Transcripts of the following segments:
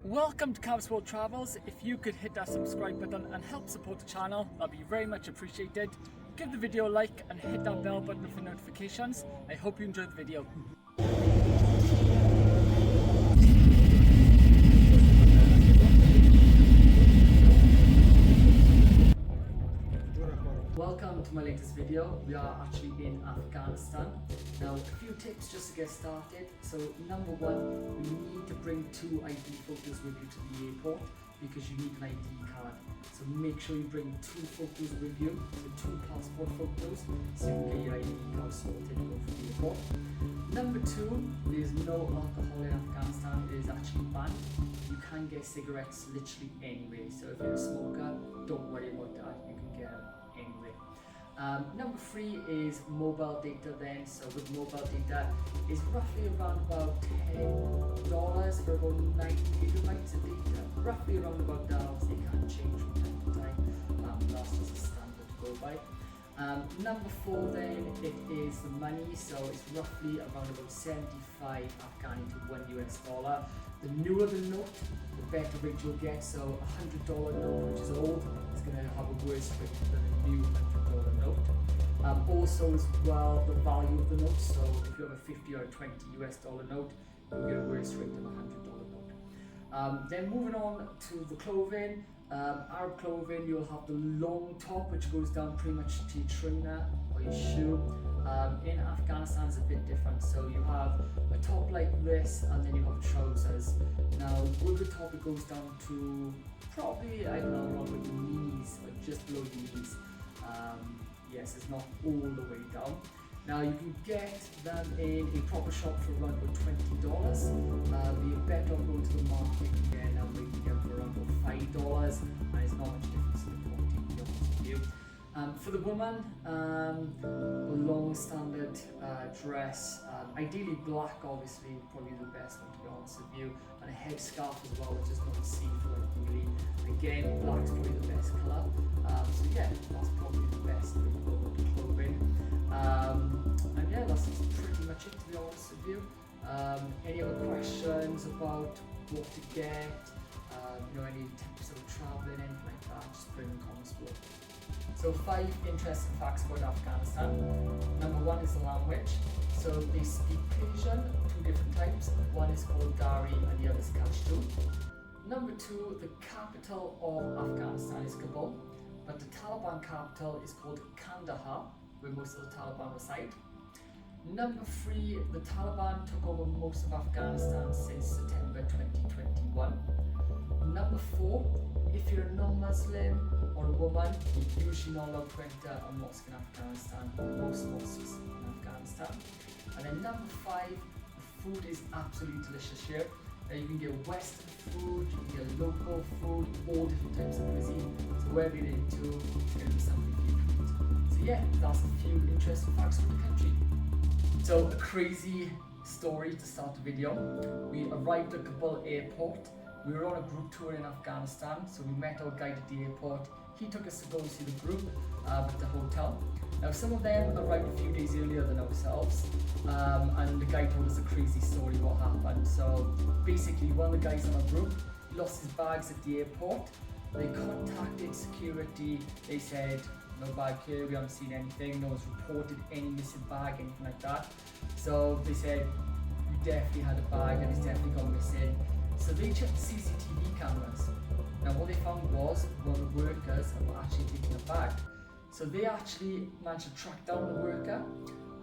Welcome to kavsworldtravels. If you could hit that subscribe button and help support the channel, that'd be very much appreciated. Give the video a like and hit that bell button for notifications. I hope you enjoyed the video. Welcome to my latest video. We are actually in Afghanistan. Now, a few tips just to get started. So, number one, you need to bring 2 ID photos with you to the airport because you need an ID card. So make sure you bring 2 photos with you, so 2 passport photos, so you can get your ID card sorted to go for the airport. Number 2, there's no alcohol in Afghanistan. It is actually banned. You can get cigarettes literally anyway. So if you're a smoker, don't worry about that. You can get them anyway. Number 3 is mobile data then. So with mobile data, it's roughly around about $10 for about 9 gigabytes of data. Roughly around about that. Obviously it can change from time to time. That's just a standard to go by. Number 4 then, it is the money. So it's roughly around about 75 Afghani to $1 US. The newer the note, the better rate you'll get. So a $100 note, which is old, is going to have a worse rate than a new $100 note. Also as well, the value of the note. So if you have a 50 or a $20 US note, you'll get a worse rate than a $100 note. Then moving on to the clothing. Arab clothing, you'll have the long top, which goes down pretty much to your trainer or your shoe. In Afghanistan, it's a bit different. So you have a top like this, and then you have trousers. Now, with the top, it goes down to probably, I don't know, around with your knees, or just below your knees. Yes, it's not all the way down. Now, you can get them in a proper shop for around about $20. But you're better off going to the market again, and we can get them for around about $5, and it's not much difference in the quality, to be honest with you. For the woman, a long standard dress, ideally black, obviously, probably the best one, to be honest with you, and a headscarf as well, which is not see-through, really. Again, black's probably the best colour. So yeah, that's probably the best clothing. And yeah, that's pretty much it, to be honest with you. Any other questions about what to get, any tips of travelling, anything like that, just put in the comments below. So 5 interesting facts about Afghanistan. Number 1 is the language. So they speak Persian, 2 different types. One is called Dari and the other is Pashto. Number 2, the capital of Afghanistan is Kabul, but the Taliban capital is called Kandahar, where most of the Taliban reside. Number 3, the Taliban took over most of Afghanistan since September 2021. Number 4, if you're a non-Muslim or a woman, you're usually not allowed to enter a mosque in Afghanistan, or most mosques in Afghanistan. And then number 5, the food is absolutely delicious here. You can get Western food, you can get local food, all different types of cuisine. So wherever you're into, it's going to be something you can eat. So yeah, that's a few interesting facts about the country. So a crazy story to start the video. We arrived at Kabul airport. We were on a group tour in Afghanistan, so we met our guide at the airport. He took us to go and see the group at the hotel. Now, some of them arrived a few days earlier than ourselves, and the guy told us a crazy story what happened. So basically, one of the guys in our group lost his bags at the airport. They contacted security. They said, no bag here, we haven't seen anything. No one's reported any missing bag, anything like that. So they said, you definitely had a bag and it's definitely gone missing. So they checked the CCTV cameras. Now what they found was one of the workers had actually taken a bag. So they actually managed to track down the worker,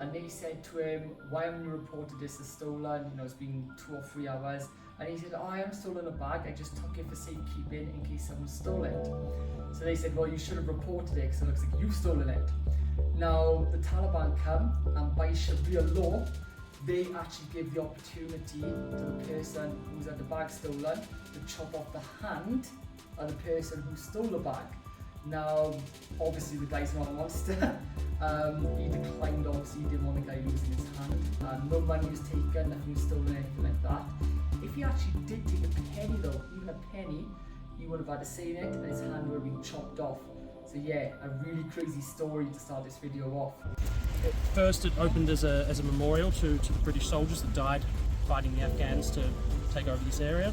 and they said to him, why haven't you reported this as stolen? It's been 2 or 3 hours. And he said, I haven't stolen a bag, I just took it for safekeeping in case someone stole it. So they said, well, you should have reported it because it looks like you've stolen it. Now the Taliban come, and by Sharia law, they actually give the opportunity to the person who's had the bag stolen to chop off the hand of the person who stole the bag. Now, obviously the guy's not a monster. He declined, obviously, he didn't want the guy losing his hand. No money was taken, nothing was stolen, anything like that. If he actually did take a penny though, even a penny, he would have had to say in it and his hand would have been chopped off. So yeah, a really crazy story to start this video off. At first it opened as a memorial to the British soldiers that died fighting the Afghans to take over this area.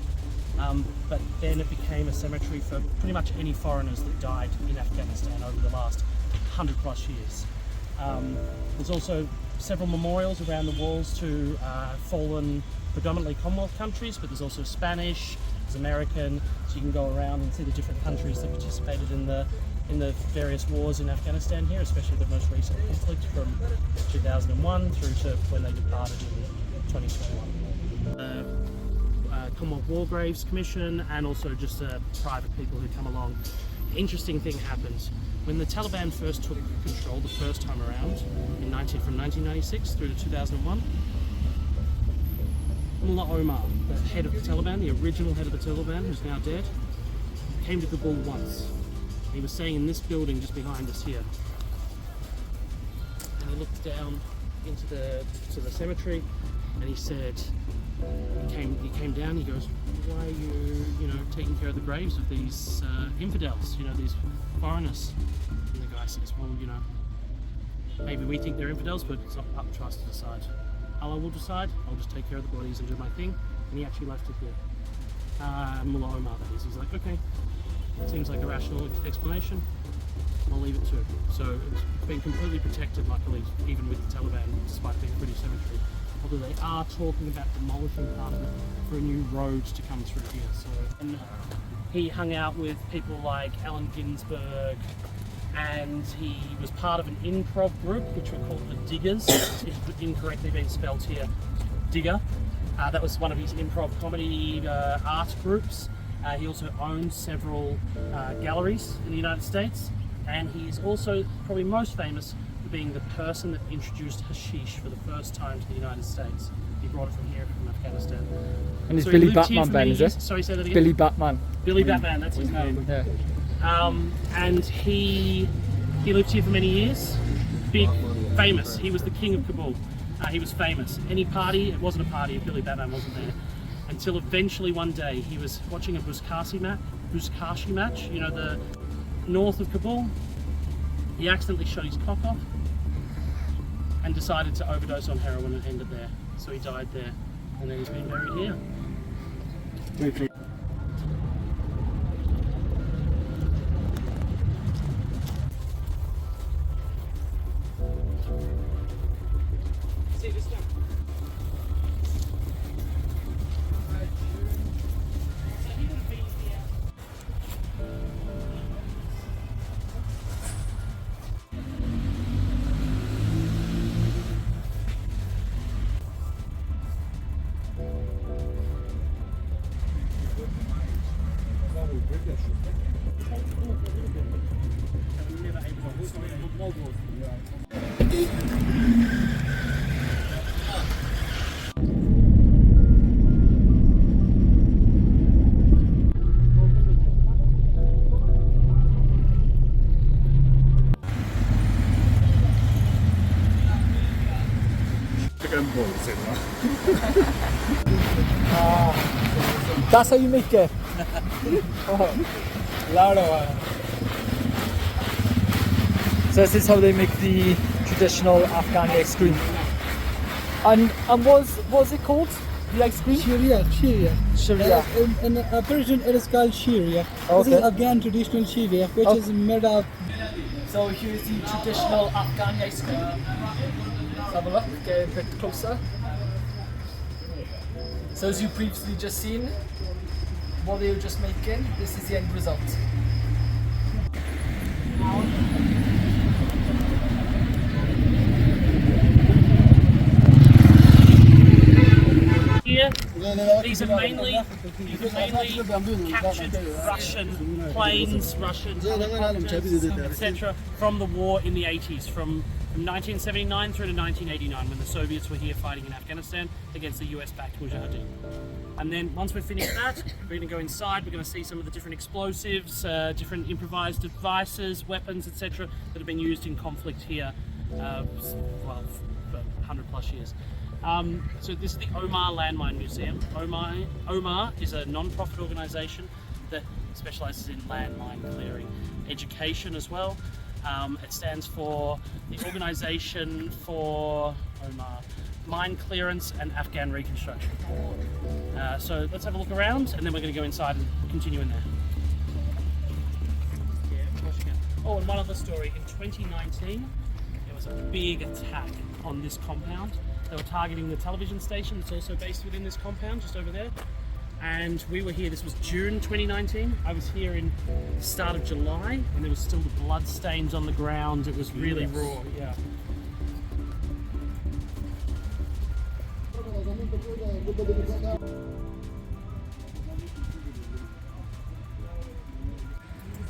but then it became a cemetery for pretty much any foreigners that died in Afghanistan over the last 100+ years. There's also several memorials around the walls to fallen predominantly Commonwealth countries, but there's also Spanish, there's American, so you can go around and see the different countries that participated in the various wars in Afghanistan here, especially the most recent conflict from 2001 through to when they departed in 2021. Commonwealth War Graves Commission, and also just private people who come along. Interesting thing happens when the Taliban first took control the first time around from 1996 through to 2001. Mullah Omar, the head of the Taliban, the original head of the Taliban, who's now dead, came to Kabul once. He was staying in this building just behind us here, and he looked down into the cemetery, and he said, he came down. He goes, "Why are you taking care of the graves of these infidels? These foreigners?" And the guy says, "Well, maybe we think they're infidels, but it's not up to us to decide. Allah will decide. I'll just take care of the bodies and do my thing." And he actually left it here. Mullah Omar, that is. He's like, "Okay, seems like a rational explanation. I'll leave it to it." So it's been completely protected, luckily, even with the Taliban, despite being a British cemetery. Although they are talking about demolishing part of it for a new road to come through here. So, and he hung out with people like Allen Ginsberg, and he was part of an improv group which were called the Diggers. It's incorrectly been spelled here, Digger. That was one of his improv comedy art groups. He also owns several galleries in the United States, and he's also probably most famous for being the person that introduced hashish for the first time to the United States. He brought it from here, from Afghanistan. And it's Billy Batman, Ben, is it? Sorry, say that again? Billy Batman. Billy Batman, that's his name. Yeah. And he lived here for many years. Big, famous. He was the king of Kabul. He was famous. Any party, it wasn't a party if Billy Batman wasn't there. Until eventually one day he was watching a Buzkashi match, the north of Kabul. He accidentally shot his cock off and decided to overdose on heroin and ended there. So he died there, and then he's been buried here. See this one? That's how you make it. So this is how they make the traditional Afghan ice cream. And what's it called? The ice cream? Sharia. In Persian it is called Sharia. Okay. This is Afghan traditional Sharia, which is made of. So here's the traditional Afghan ice cream. Let's have a look, get a bit closer. So as you previously just seen, what they were just making, this is the end result. Here, these are mainly captured Russian planes, Russian helicopters, etc. from the war in the 80s, from 1979 through to 1989, when the Soviets were here fighting in Afghanistan against the US-backed Mujahideen. And then once we've finished that, we're going to go inside. We're going to see some of the different explosives, different improvised devices, weapons, etc. that have been used in conflict here, for 100+ years. So this is the Omar Landmine Museum. Omar is a non-profit organisation that specialises in landmine clearing, education as well. It stands for the Organisation for Omar, mine clearance and Afghan reconstruction. So let's have a look around, and then we're going to go inside and continue in there. Oh, and one other story. In 2019, there was a big attack on this compound. They were targeting the television station that's also based within this compound, just over there. And we were here, this was June 2019. I was here in the start of July, and there was still the blood stains on the ground. It was really raw, yeah.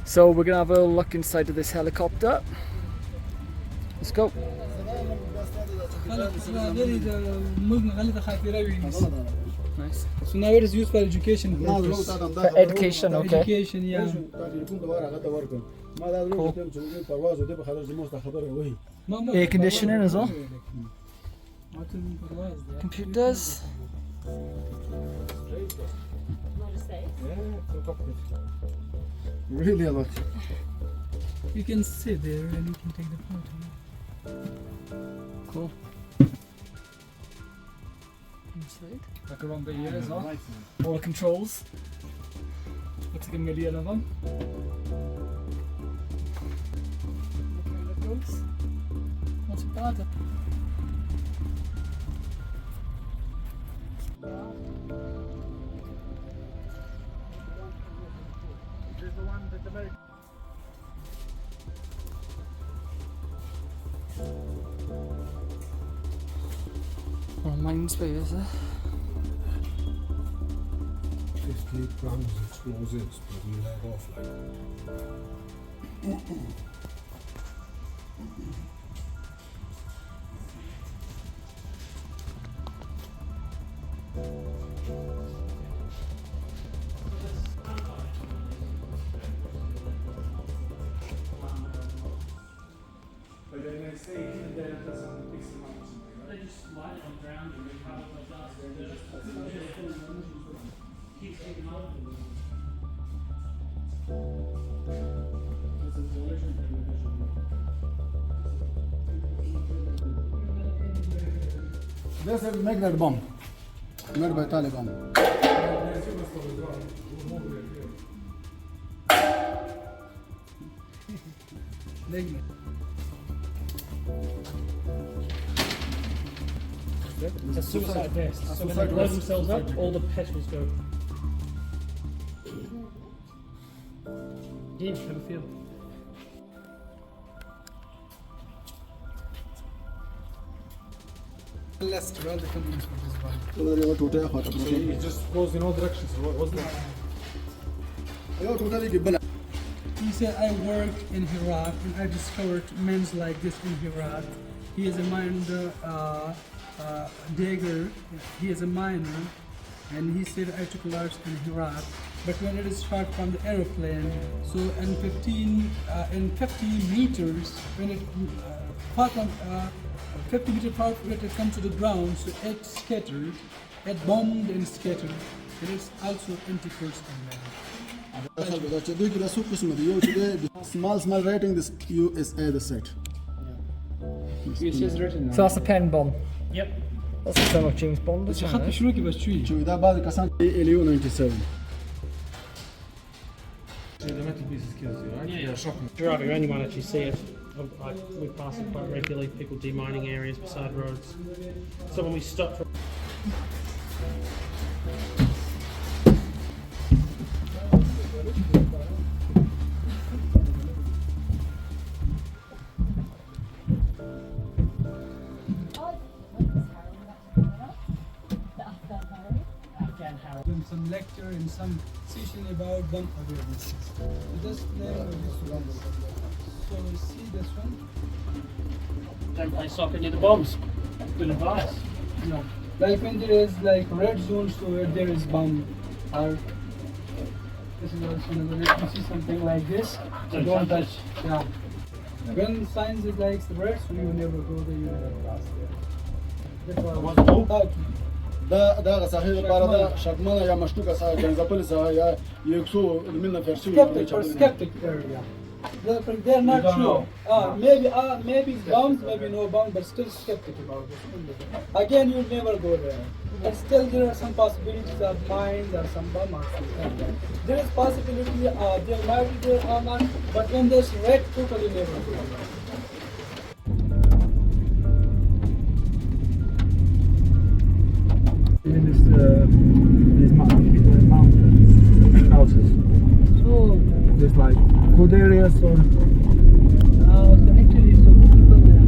So we're gonna have a look inside of this helicopter. Let's go. Nice. So now it is used for education purpose. For education, okay. Education, yeah. Cool. Air conditioning as well. Computers. Really a lot. You can sit there and you can take the photo. Cool. Inside. Look around the ear as well. All the controls. Looks like a million of them. Not too bad. Oh, mine's big, is it? 50 grams explosives, but we let off like. But then they say even then it doesn't fix the mountain. They just light it on the ground and we cover it like that. Keep taking off. This is a magnet bomb made by Taliban. It's a suicide vest. So when they blow themselves up, all the petals go. Yeah, have a feel. Less to all the companies for this one. So it just goes in all directions. What's that? He said, I worked in Iraq and I discovered men like this in Iraq. He is a miner, digger, he is a miner, and he said, I took large in Iraq. But when it is shot from the aeroplane, so in 50 meters, when it FALKLAND, 50 meters far when it comes to the ground, so it scattered, it bombed and scattered. It is also anti-personnel man. Small writing this USA the set. So that's the pen bomb. Yep. That's the son of James Bond. Isn't خط it? شروكي بس شوي. شوف ده بعد كسان LU 97. The metal pieces kills you, right? Yeah. Shocking. Driving around, you might actually see it. We pass it quite regularly. People demining areas beside roads. So when we stop for Some lecture and some session about bomb awareness. So just play this one. So see this one? don't play soccer near the bombs. Good advice. No. Like when there is like red zones, so where there is bomb. Or this is also another. If you see something like this, so don't touch. Yeah. When signs is like red, so you never go there, you never pass there. That's why. ده صحيح القرار شكمنا يا مشتوك صار كان زبل صار يا يكسو من الفرسي Skeptic or skeptic area. They're not don't sure. Maybe it's bombs, maybe no bombs, but still skeptic about this. Again, you never go there. But still, there are some possibilities of mines or some bomb or something like that. There is possibility they might be there or not, but when there's red, totally never go there. These mountains, houses. So, There's like good areas or actually, so people there.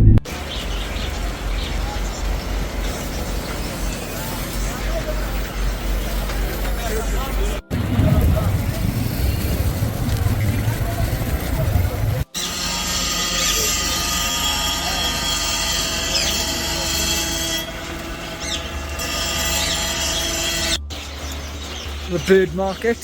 The bird market.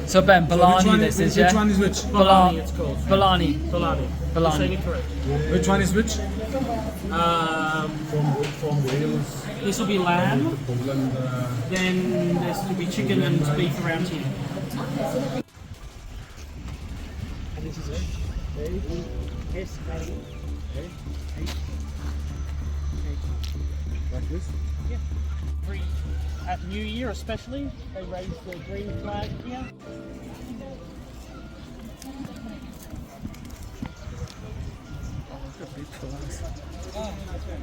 So Ben, Balani this is, yeah? Which one is which? Balani, it's called. Balani. Balani. Balani. You're saying it correct. Which one is which? from Wales, This will be lamb. Poland. Then this will be chicken and beef around here. And this is it. Like this? At New Year especially, they raise the green flag here.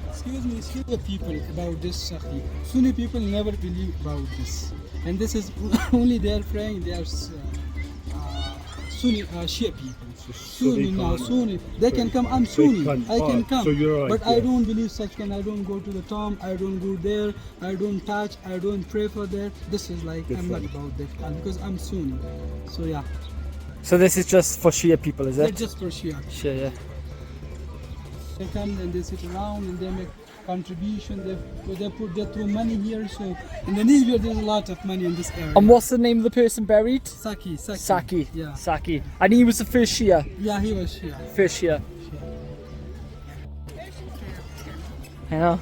Excuse me, people about this Sahi. Sunni people never believe about this. And this is only their praying, they are Sunni, Shia people. Sunni now, Sunni. They can come, I'm Sunni, I can come. So you're right, but I yeah. don't believe such kind. I don't go to the tomb, I don't go there, I don't touch, I don't pray for that. This is like, I'm not about that. Because I'm Sunni. So yeah. So this is just for Shia people, is That's it? just for Shia. Shia, yeah. They come and they sit around and they make contribution. They throw money here. So in the New Year there's a lot of money in this area. And what's the name of the person buried? Saki. Saki. Yeah. Saki. And he was the first Shia. Yeah, he was Shia. First Shia. You know?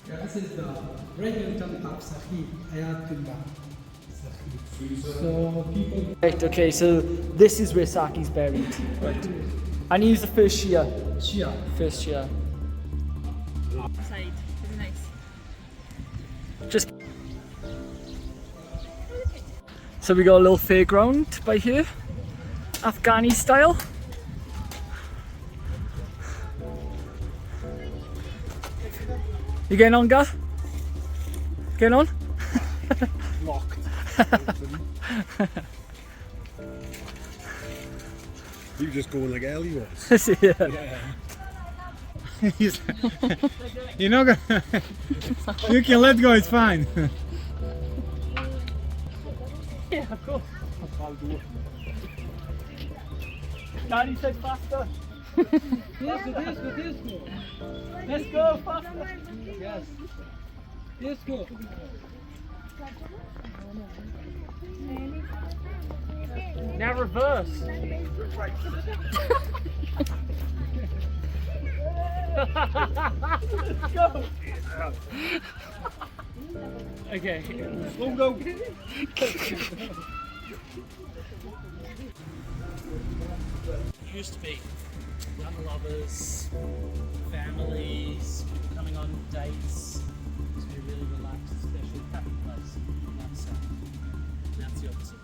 Yeah, this is the regular tomb of Saki, Ayatullah. So people. Right, okay, so this is where Saki's buried. Right. And he was the first Shia. Shia. First Shia. Side. It's nice. Just. So we got a little fairground by here. Afghani style. You getting on, Gav? Getting on? Locked. You just going like Ellie was. Yeah. You're not gonna. You can let go. It's fine. Yeah, of course. Daddy said faster. Disco. Let's go faster. Yes. Disco. Now reverse. Go. Okay. Go. Used to be young lovers, families, people coming on dates. To be really relaxed, especially happy place. That's the opposite.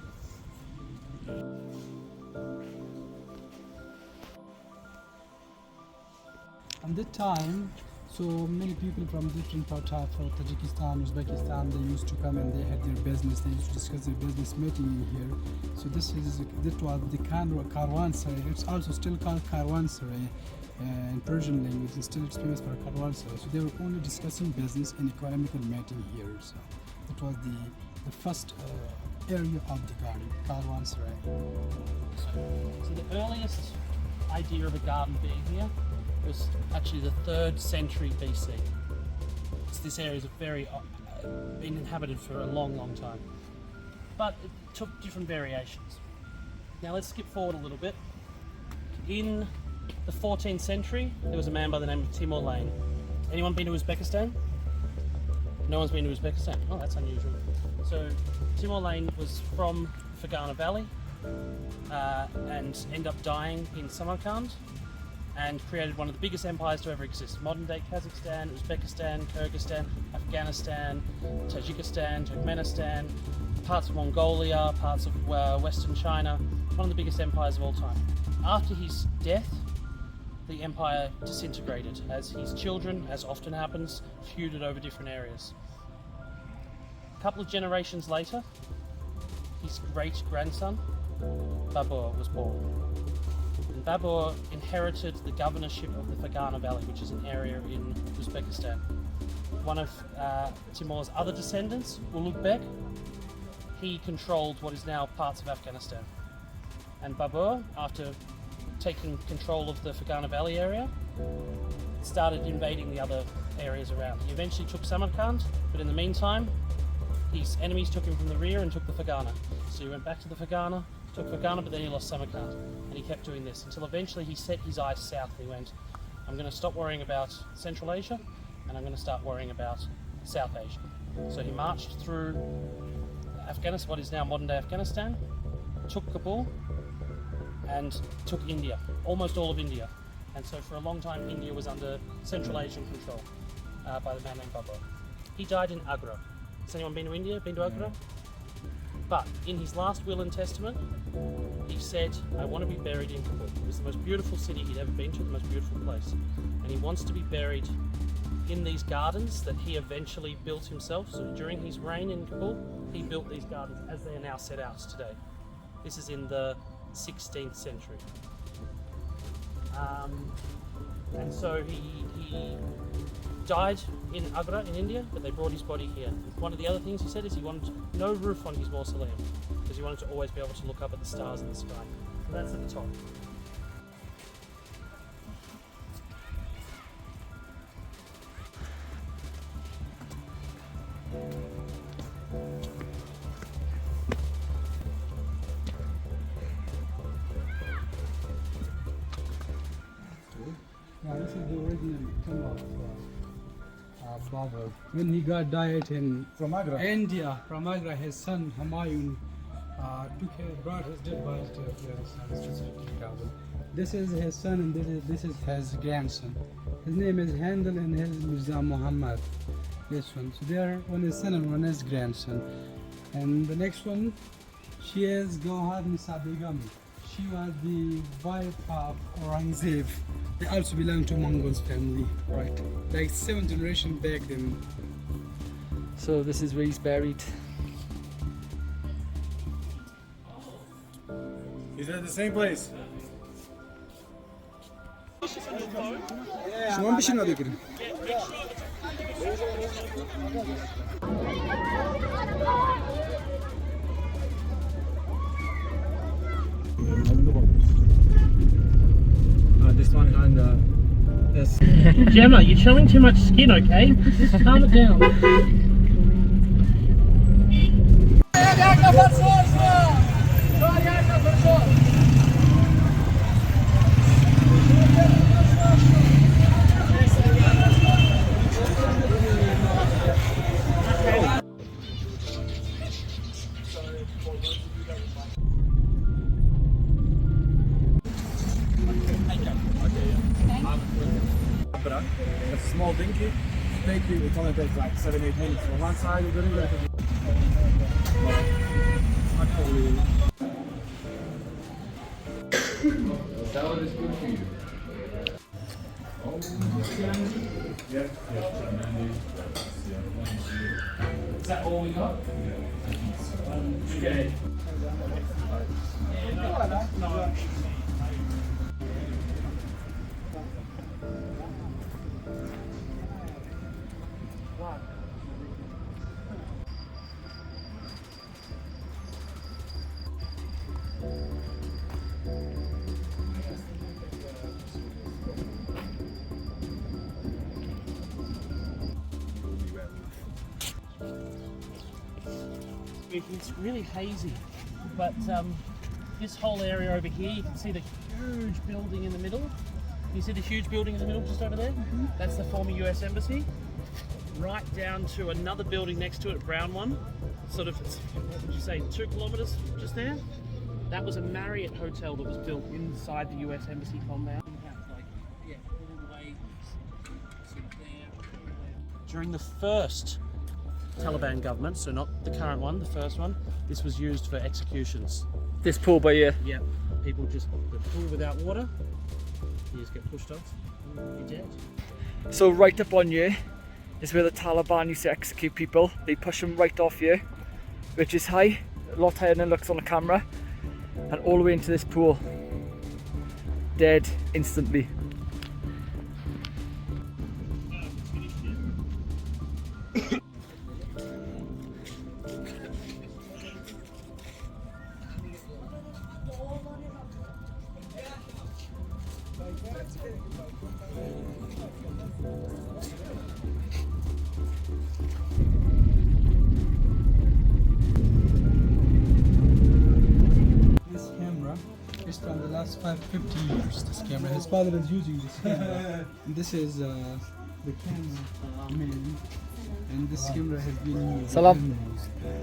At that time, so many people from different parts of Tajikistan, Uzbekistan, they used to come and they had their business. They used to discuss their business meeting here. So this was the caravanserai. It's also still called caravanserai. in Persian language, and still it's famous for kavsworldtravels. So they were only discussing business and economical matter here. So it was the first area of the garden, kavsworldtravels. So the earliest idea of a garden being here was actually the 3rd century BC. So this area has been inhabited for a long, long time. But it took different variations. Now let's skip forward a little bit. In the 14th century, there was a man by the name of Timur Lane. Anyone been to Uzbekistan? No one's been to Uzbekistan? Oh, that's unusual. So Timur Lane was from Fergana Valley and ended up dying in Samarkand and created one of the biggest empires to ever exist. Modern day Kazakhstan, Uzbekistan, Kyrgyzstan, Afghanistan, Tajikistan, Turkmenistan, parts of Mongolia, parts of Western China, one of the biggest empires of all time. After his death, the empire disintegrated as his children, as often happens, feuded over different areas. A couple of generations later, his great-grandson, Babur, was born. And Babur inherited the governorship of the Fergana Valley, which is an area in Uzbekistan. One of Timur's other descendants, Ulugh, he controlled what is now parts of Afghanistan. And Babur, after taking control of the Fergana Valley area, started invading the other areas around. He eventually took Samarkand, but in the meantime, his enemies took him from the rear and took the Fergana. So he went back to the Fergana, took Fergana, but then he lost Samarkand. And he kept doing this until eventually he set his eyes south. He went, I'm going to stop worrying about Central Asia and I'm going to start worrying about South Asia. So he marched through Afghanistan, what is now modern day Afghanistan, took Kabul and took India, almost all of India. And so for a long time India was under Central Asian control by the man named Babur. He died in Agra. Has anyone been to India, been to Agra? But in his last will and testament, he said, I want to be buried in Kabul. It was the most beautiful city he'd ever been to, the most beautiful place. And he wants to be buried in these gardens that he eventually built himself. So during his reign in Kabul, he built these gardens as they are now set out today. This is in the 16th century. And so he died in Agra in India, but they brought his body here. One of the other things he said is he wanted no roof on his mausoleum because he wanted to always be able to look up at the stars in the sky. So that's at the top. Yeah, this is the original tomb of Babur. When he died in From Agra? India, from Agra, his son Humayun brought his dead body to Afghanistan. This is his son and this is his grandson. His name is Handel and his Mirza Muhammad. This one. So they are one is son and one is grandson. And the next one, she is Gauhar Nisa Begum. She was the wife of Aurangzeb. They also belong to Mongols family, right? Like 7th generation back then. So this is where he's buried. Is that the same place? شما بشین آده کریم This one and this. Gemma, you're showing too much skin, okay? Just calm it down. It's a small dinghy. Take you, it's only takes like 7-8 minutes from one side of the river. Salad is good for you. Yep. Is that all we got? Okay. speaking, it's really hazy. But this whole area over here, you can see the huge building in the middle. You see the huge building in the middle just over there? That's the former US Embassy. Right down to another building next to it, a brown one. Sort of, what would you say, 2 kilometres just there? That was a Marriott hotel that was built inside the US Embassy compound. During the first Taliban government, so not the current one, the first one, this was used for executions. This pool by here. Yeah, people just, the pool without water, you just get pushed off, you're dead. So right up on here is where the Taliban used to execute people. They push them right off here, which is high, a lot higher than it looks on the camera, and all the way into this pool. Dead instantly. This camera is from the last 50 years. This camera, his father is using this camera. And this is the camera man, and this camera has been used. Salam.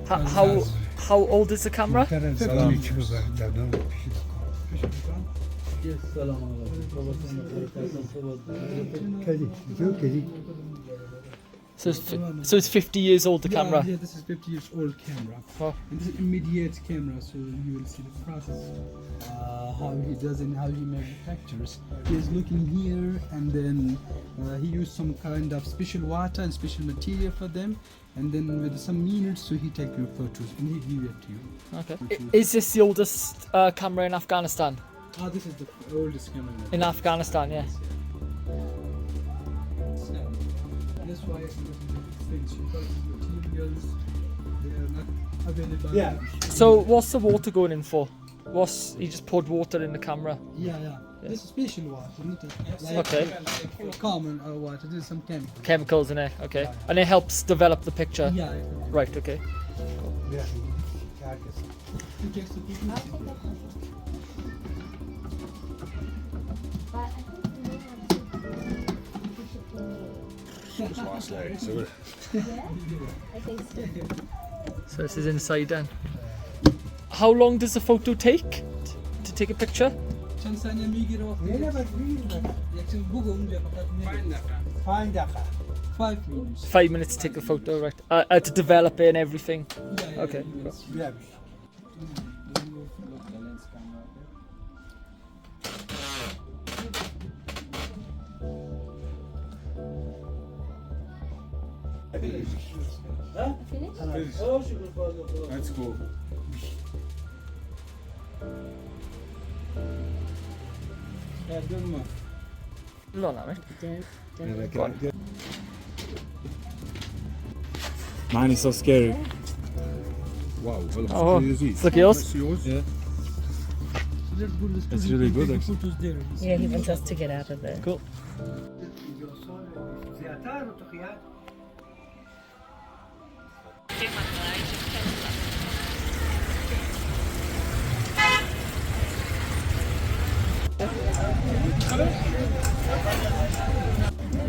How old is the camera? Yes, So it's 50 years old, the camera. Yeah, this is 50 years old camera. Oh. And this is immediate camera, so you will see the process, how he does and how he manufactures. He is looking here, and then he used some kind of special water and special material for them, and then with some minutes, so he take your photos and he give it to you. Okay. Is this the oldest camera in Afghanistan? This is the oldest camera. In Afghanistan, yeah. That's why it's things, because materials, they are not available. Yeah. So what's the water going in for? He just poured water in the camera. Yeah. This is special water, not like, Okay. like common water. There's some chemicals. Chemicals in it, okay. And it helps develop the picture. Yeah. Right, okay. It takes the people. So this is inside then. How long does the photo take to take a picture? 5 minutes. 5 minutes to take a photo, right? To develop it and everything. Okay. Yeah. Let's go. No, no, right? Go on. Mine is so scary. Wow, Oh, it's like yours? Yeah. Let's go to the It's studio really and good, take the actually. photos there. Yeah, he wants us to get out of there. Cool.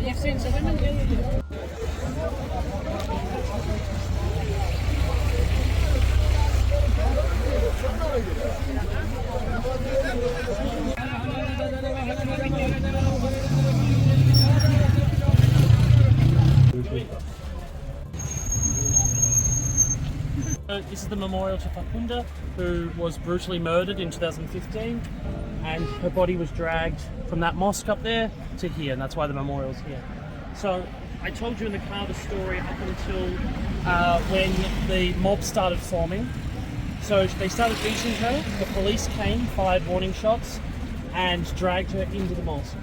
You've seen some women here? This is the memorial to Fakunda, who was brutally murdered in 2015, and her body was dragged from that mosque up there to here, and that's why the memorial's here. So I told you in the car the story up until when the mob started forming. So they started beating her, the police came, fired warning shots, and dragged her into the mosque.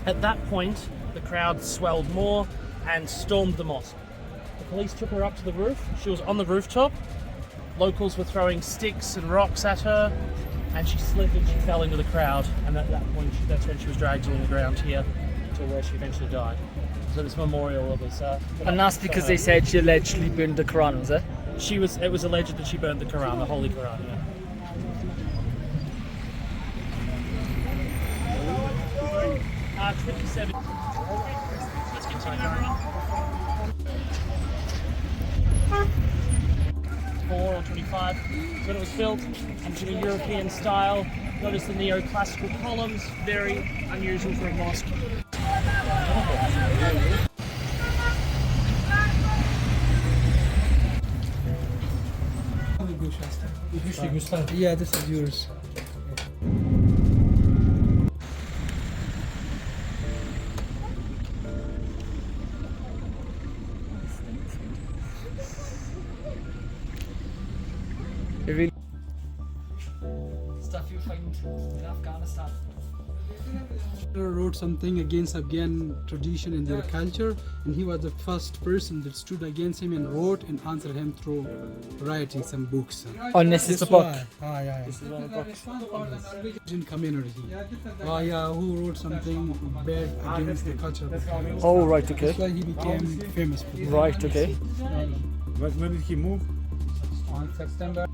At that point, the crowd swelled more and stormed the mosque. The police took her up to the roof. She was on the rooftop. Locals were throwing sticks and rocks at her, and she slipped and she fell into the crowd. And at that point, that's when she was dragged along the ground here to where she eventually died. So this memorial was. And that's because they said she allegedly burned the Quran, was it? It was alleged that she burned the Quran, the Holy Quran. Yeah. 27. Let's continue on. 4 or 25. When it was built into a European style. Notice the neoclassical columns, very unusual for a mosque. Yeah, this is yours. Stuff you find in Afghanistan. Wrote something against Afghan tradition and their culture, and he was the first person that stood against him and wrote and answered him through writing some books. On this is the book. Yeah. This is one of the books. Norwegian community. Who wrote something bad against the culture. Oh, right, okay. That's why he became famous for that. Right, okay. When did he move? On September.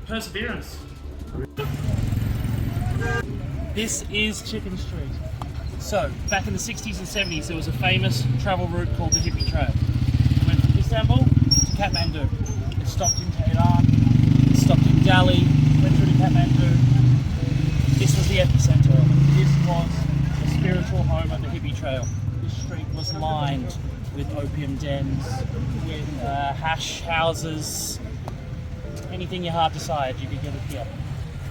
Perseverance. This is Chicken Street. So, back in the 60s and 70s, there was a famous travel route called the Hippie Trail. It went from Istanbul to Kathmandu. It stopped in Tehran, it stopped in Delhi, went through to Kathmandu. This was the epicenter of it. This was the spiritual home of the Hippie Trail. This street was lined with opium dens, with hash houses, anything your heart desired, you could get it here.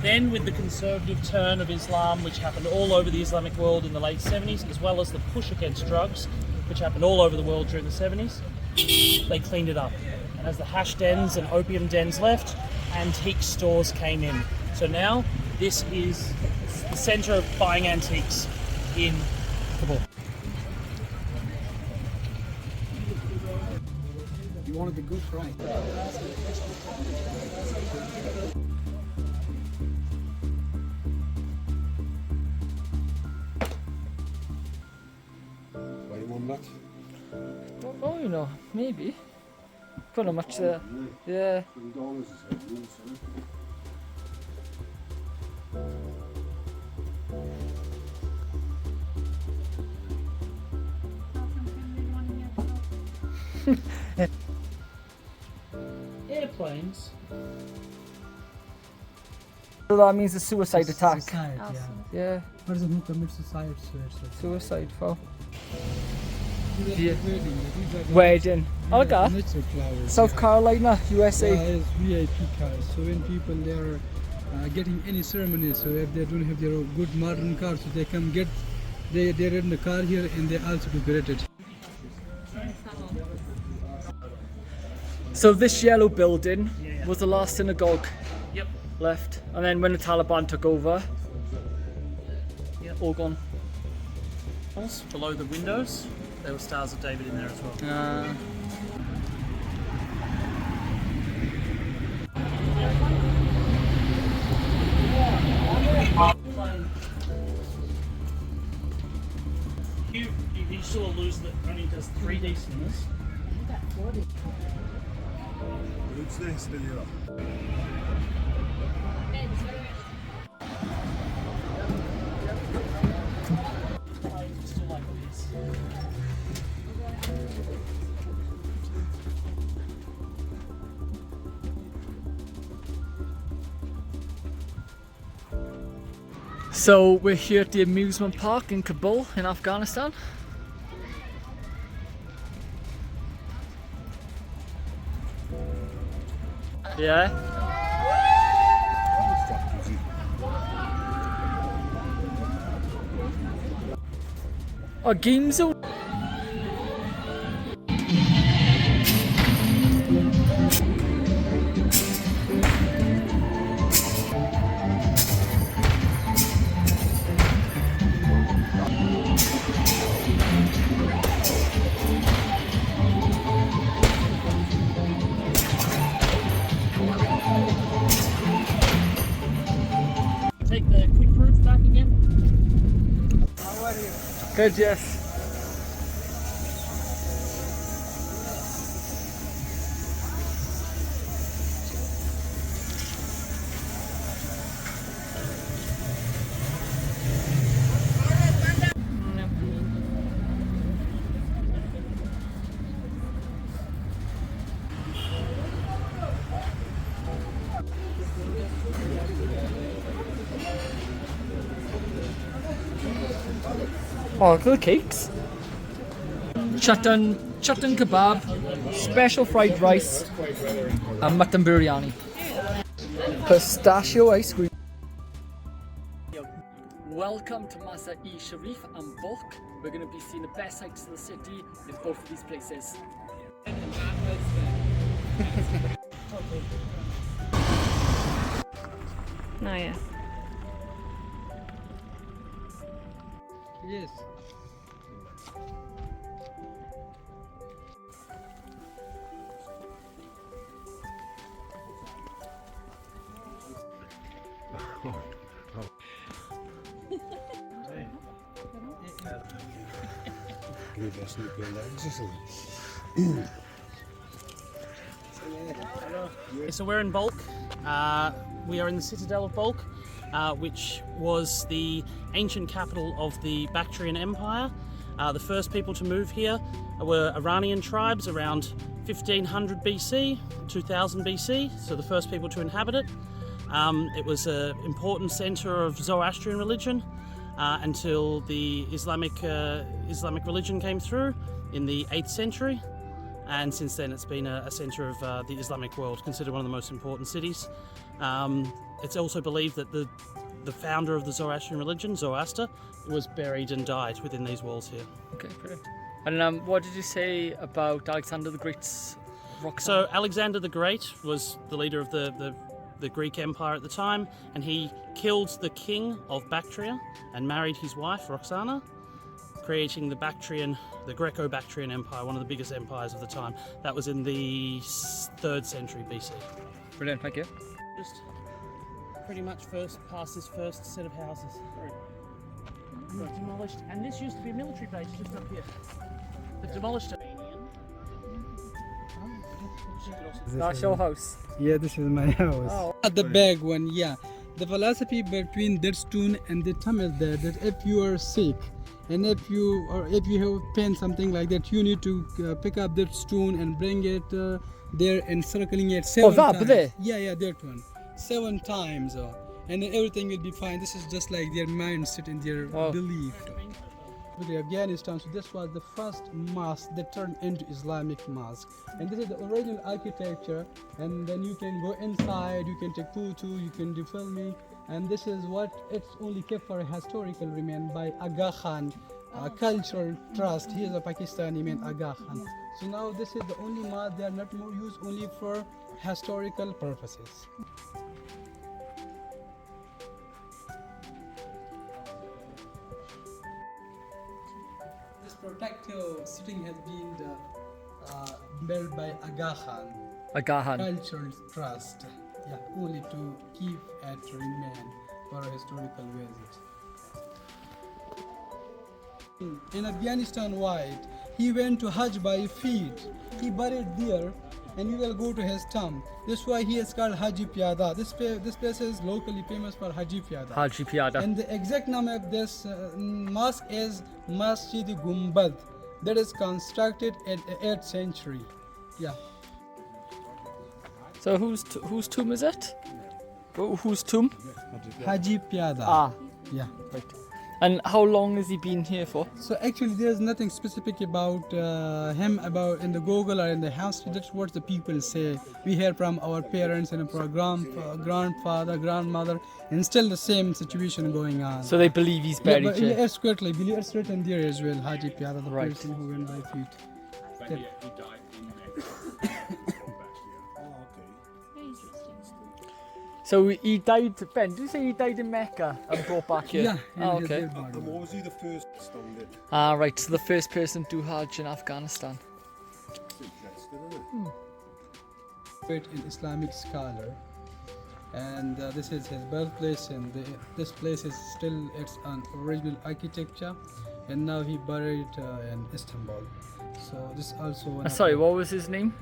Then with the conservative turn of Islam, which happened all over the Islamic world in the late 70s, as well as the push against drugs, which happened all over the world during the 70s, they cleaned it up. And as the hash dens and opium dens left, antique stores came in. So now this is the center of buying antiques in Kabul. You wanted the good right. Why you want that? Don't know, you know, maybe. Put much there. Yeah. $3 is a rule, sorry. Airplanes. So that means a suicide attack. Suicide, yeah. Yeah, Person who commits suicide, suicide for Yeah. wedding. Oh, look at that. Natural flowers. South Carolina, Yeah, USA. it's VIP cars. So when people they are getting any ceremony, so if they don't have their good modern car, so they come get, they rent the car here and they also decorate it. So this yellow building was the last synagogue Yep. left, and then when the Taliban took over, all gone. Below the windows, there were Stars of David in there as well. You saw a lose that only does 3D swimmers. Still like this. So we're here at the amusement park in Kabul in Afghanistan. Yeah. A game zone. Good, yes. Oh, look at the cakes. Chutton kebab, special fried rice, and mutton biryani. Pistachio ice cream. Welcome to Masar-e-Sharif and Bulk. We're going to be seeing the best sights of the city in both of these places. Oh yeah. Yes. So we're in Bulk. We are in the citadel of Bulk, which was the ancient capital of the Bactrian Empire. The first people to move here were Iranian tribes around 1500 BC, 2000 BC, so the first people to inhabit it. It was an important centre of Zoroastrian religion until the Islamic religion came through in the 8th century. And since then it's been a centre of the Islamic world, considered one of the most important cities. It's also believed that the founder of the Zoroastrian religion, Zoroaster, was buried and died within these walls here. Okay, brilliant. And what did you say about Alexander the Great's rock? So Alexander the Great was the leader of the Greek Empire at the time, and he killed the king of Bactria and married his wife Roxana, creating the Greco-Bactrian Empire, one of the biggest empires of the time. That was in the 3rd century BC. Brilliant, thank you. Just pretty much past this first set of houses. Demolished, and this used to be a military base just up here. They've demolished it. That's your house. Yeah, this is my house. Oh. The big one, yeah. The philosophy between that stone and the Tamil there, that if you are sick and if you have pain, something like that, you need to pick up that stone and bring it there and circling it 7 times. There? Yeah, that one. 7 times. And then everything will be fine. This is just like their mindset and their belief. Afghanistan, so this was the first mosque that turned into Islamic mosque, and this is the original architecture. And then you can go inside, you can take photo, you can do filming, and this is what it's only kept for a historical remain by Aga Khan Cultural Trust. He is a Pakistani man, Aga Khan. So now this is the only mosque. They are not more used only for historical purposes. Protective sitting has been built by Aga Khan Cultural Trust, only to keep it remain for a historical visit. In Afghanistan, White, he went to Hajj by feet. He buried there, and you will go to his tomb. That's why he is called Haji Piyada. This place is locally famous for Haji Piyada. Haji Piyada. And the exact name of this mosque is Masjid Gumbad, that is constructed in the 8th century. Yeah. So whose tomb is it? Whose tomb? Haji Piyada. Ah, yeah. right. And how long has he been here for? So actually there's nothing specific about him about in the Google or in the history. That's what the people say. We hear from our parents and our grandfather, grandmother, and still the same situation going on. So they believe he's buried here? Yeah, it's correctly. It's written there as well, Haji Piyada, the right. person who went by feet. But yeah, he died in So he died, Ben, did you say he died in Mecca and brought back here? Yeah. Oh, okay. And what was he the first stoned in? Ah, right, so the first person to do Hajj in Afghanistan. That's interesting, isn't it? Great in Islamic scholar, and this is his birthplace, and this place is still its original architecture, and now he buried in Istanbul. So this also one of Sorry, the- what was his name?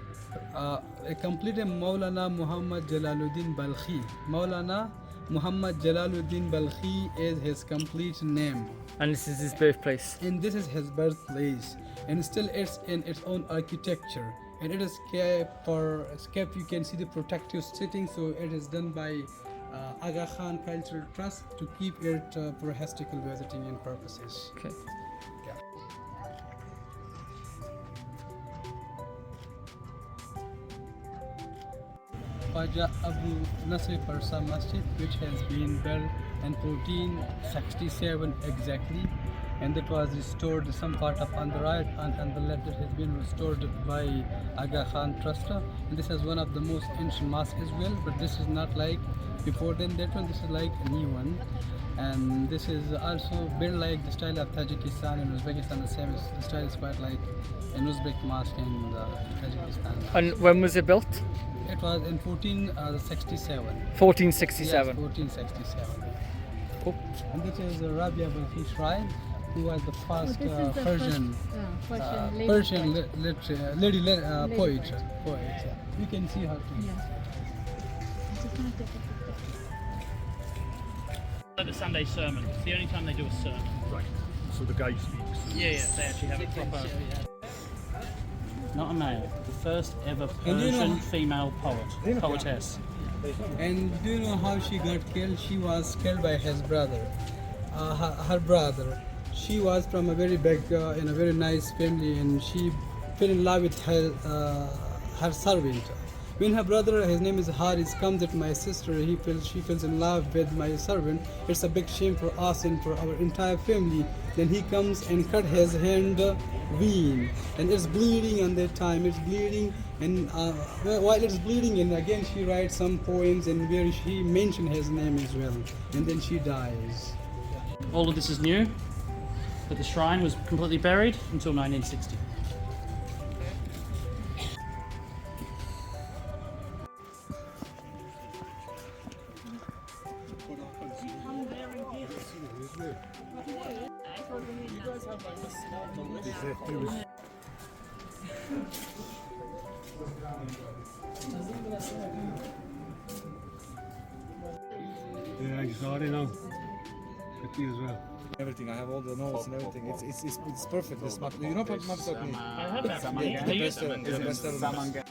a complete Maulana Muhammad Jalaluddin Balkhi. Maulana Muhammad Jalaluddin Balkhi is his complete name, And this is his birthplace. and this is his birthplace, and still it's in its own architecture, and it is kept. You can see the protective sitting, so it is done by Aga Khan Cultural Trust to keep it for historical visiting and purposes. Okay. Khwaja Abu Nasr Parsa Masjid, which has been built in 1467 exactly, and it was restored, some part of on the right and on the left it has been restored by Aga Khan Trust, and this is one of the most ancient mosques as well, but this is not like before then that one, this is like a new one, and this is also built like the style of Tajikistan and Uzbekistan. The same the style is quite like an Uzbek mosque in Tajikistan. And when was it built? It was in 1467. 1467. Yes, 1467. Cool. And this is Rabia Balkhi Shrine, who was the first Persian poet. Yeah. You can see her too. The Sunday sermon. It's the only time they do a sermon. Right. So the guy speaks. Yeah, yeah. They actually have a proper. Not a male. The first ever And you know- Persian female poetess. And do you know how she got killed? She was killed by his brother. Her brother. She was from a very big, in a very nice family, and she fell in love with her servant. When her brother, his name is Haris, comes at my sister, she falls in love with my servant. It's a big shame for us and for our entire family. Then he comes and cut his hand vein, and it's bleeding on that time. It's bleeding, and while it's bleeding, and again she writes some poems, and where she mentioned his name as well, and then she dies. All of this is new, but the shrine was completely buried until 1960. Yeah, I saw it now. 50 as well. Everything. I have all the notes and everything. It's perfect. It's not, you know what Maksud? I have that. Yeah, They it's use the best ever.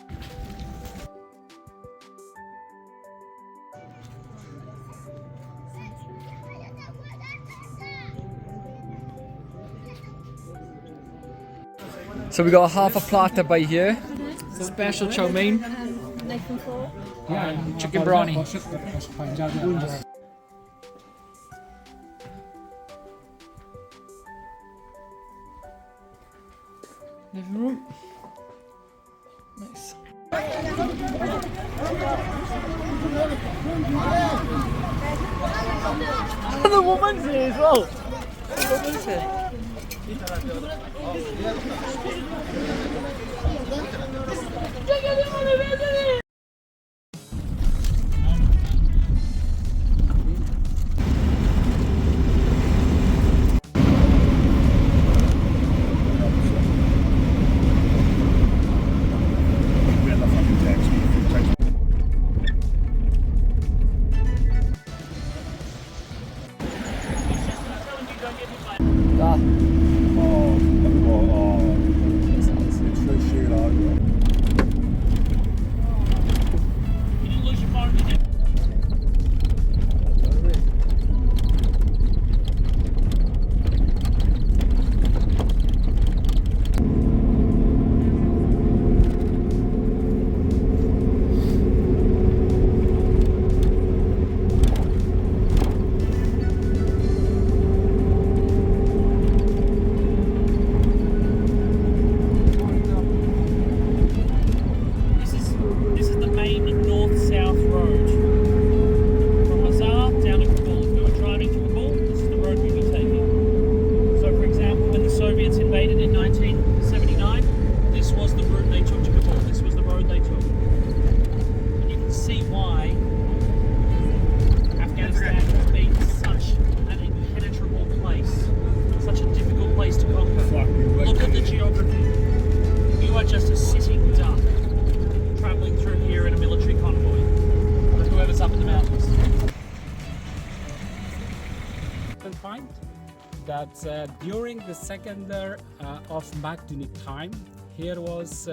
So we got half a platter by here. Special chow mein. And chicken biryani. Living room. Nice. The woman's here as well. The woman's here. find that during the second of Magduni time, here was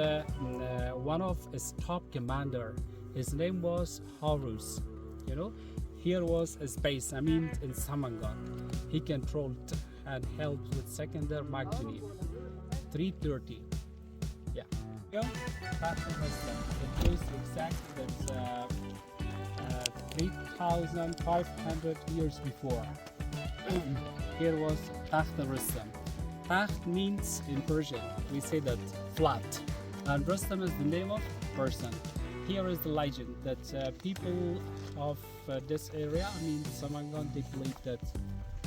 one of his top commander. His name was Horus. You know, here was his base. I mean, in Samangan, he controlled and helped with secondary Magduni. 330. Yeah. Yeah. It was exactly that 3,500 years before. Here was Takht al-Rustam. Takht means in Persian, we say that flat, and Rustam is the name of person. Here is the legend that people of this area, I mean Samangan, they believe that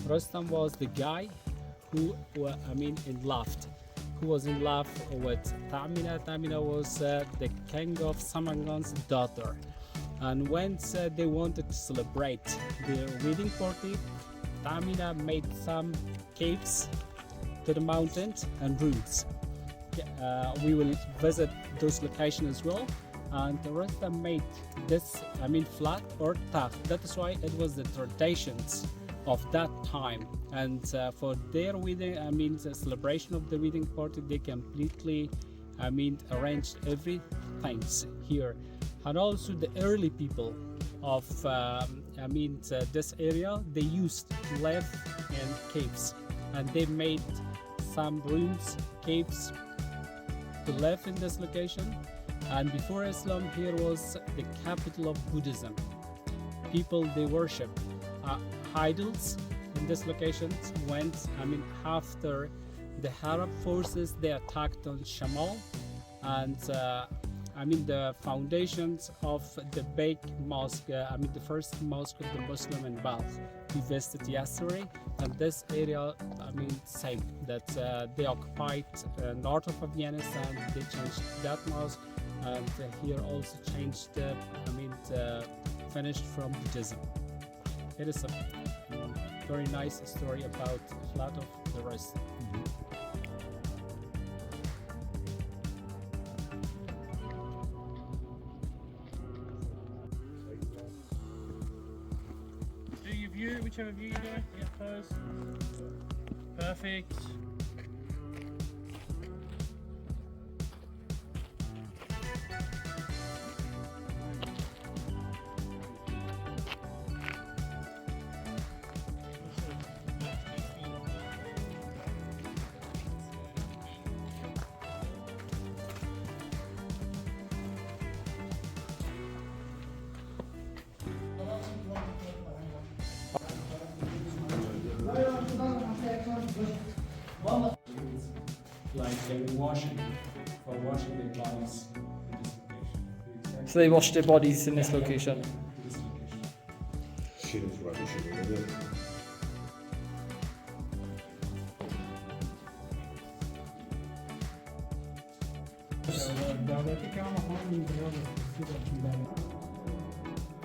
Rustam was the guy who, in love, who was in love with Tamina. Tamina was the king of Samangan's daughter. And when they wanted to celebrate the wedding party, Tamina made some caves to the mountains and rooms. We will visit those locations as well. And the Rustam made this, flat or takht. That is why it was the traditions of that time. And for their wedding, the celebration of the wedding party, they completely, arranged everything here. And also the early people of, this area, they used to live in caves, and they made some rooms, caves to live in this location. And before Islam, here was the capital of Buddhism. People, they worship idols in this location. After the Arab forces, they attacked on Shamal, and the foundations of the big mosque, the first mosque of the Muslim in Balkh, we visited yesterday. And this area, same, that they occupied north of Afghanistan, they changed that mosque, and here also changed, finished from Buddhism. It is a very nice story about Flat of the Rest. Do your view, whichever view you're doing, get close. Perfect. Like they were washing their bodies in this location. So they washed their bodies in this location. This location. Shit is rubbish over there.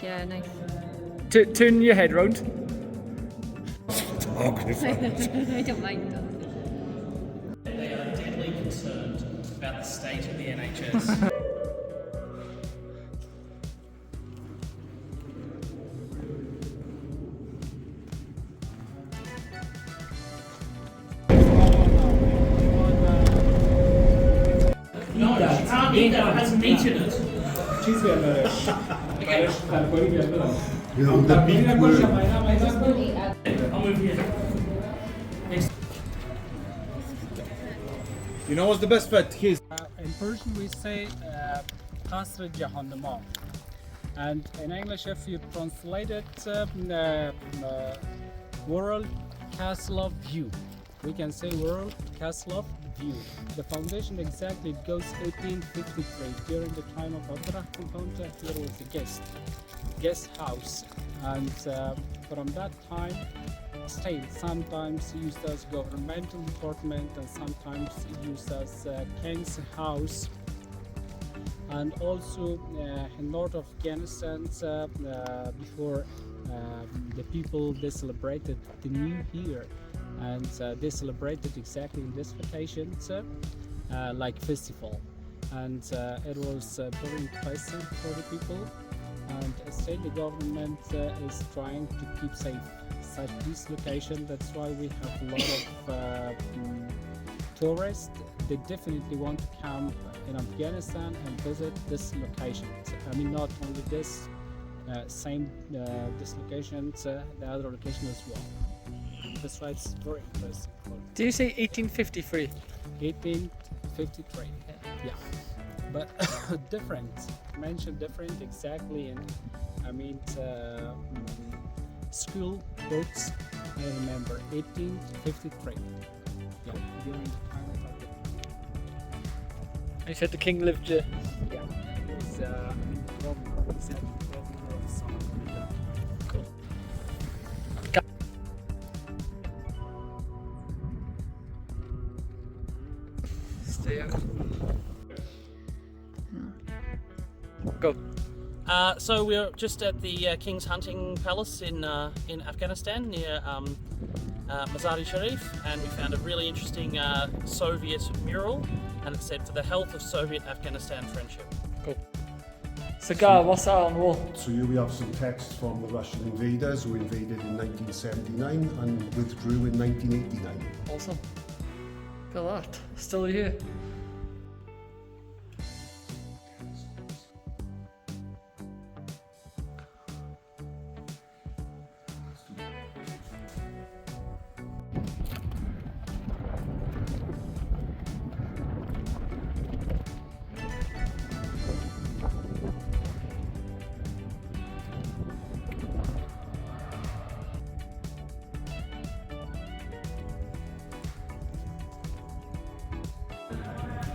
Yeah, nice. Turn your head round. I don't mind that. They are deadly concerned about the state of the NHS. No, she can't eat that, it hasn't eaten it. She's You know, the big word. I'll move here. You know what's the best pet? His. In Persian we say Qasr Jahannama, and in English if you translate it, World Castle of View. We can say World Castle of View. The foundation exactly goes 1853. During the time of Abdurrahman Khan, here was a guest house, and from that time stayed sometimes used as governmental department and sometimes used as king's house. And also in north of Afghanistan, before the people, they celebrated the New Year, and they celebrated exactly in this location, like festival, and it was very impressive for the people. And still the government is trying to keep such this location. That's why we have a lot of tourists. They definitely want to come in Afghanistan and visit this location. I mean, not only this this location, the other location as well. That's why it's very impressive. Do you say 1853? 1853. Yeah. But different. Mentioned different exactly, and I mean school books. I remember 1853. Yeah. During the time of You said the king lived here. yeah. It was governor. He said governor of Somalia. Cool. Stay out. Go. So we're just at the King's Hunting Palace in Afghanistan near Mazar-e Sharif, and we found a really interesting Soviet mural, and it said, "For the health of Soviet-Afghanistan friendship." Cool. Cigar, what's that on the wall? So here we have some text from the Russian invaders who invaded in 1979 and withdrew in 1989. Awesome. Look at that. Still here.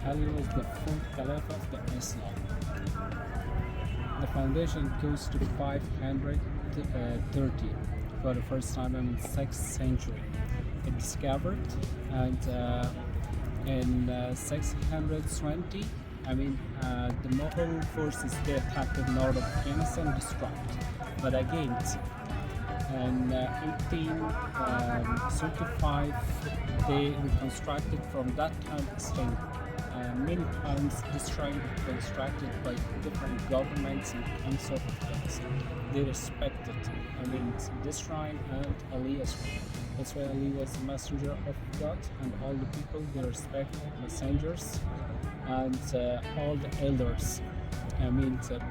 Ali was the fourth caliph of the Islam. The foundation goes to 530 for the first time in the 6th century. It discovered, and in 620, the Mughal forces they attacked the north of Afghanistan, destroyed. But again, in 1835, they reconstructed from that time extent. Many times destroyed, constructed by different governments and kings of Afghanistan. They respected, this shrine and Ali as well. That's why Ali was the messenger of God, and all the people they respect messengers and all the elders.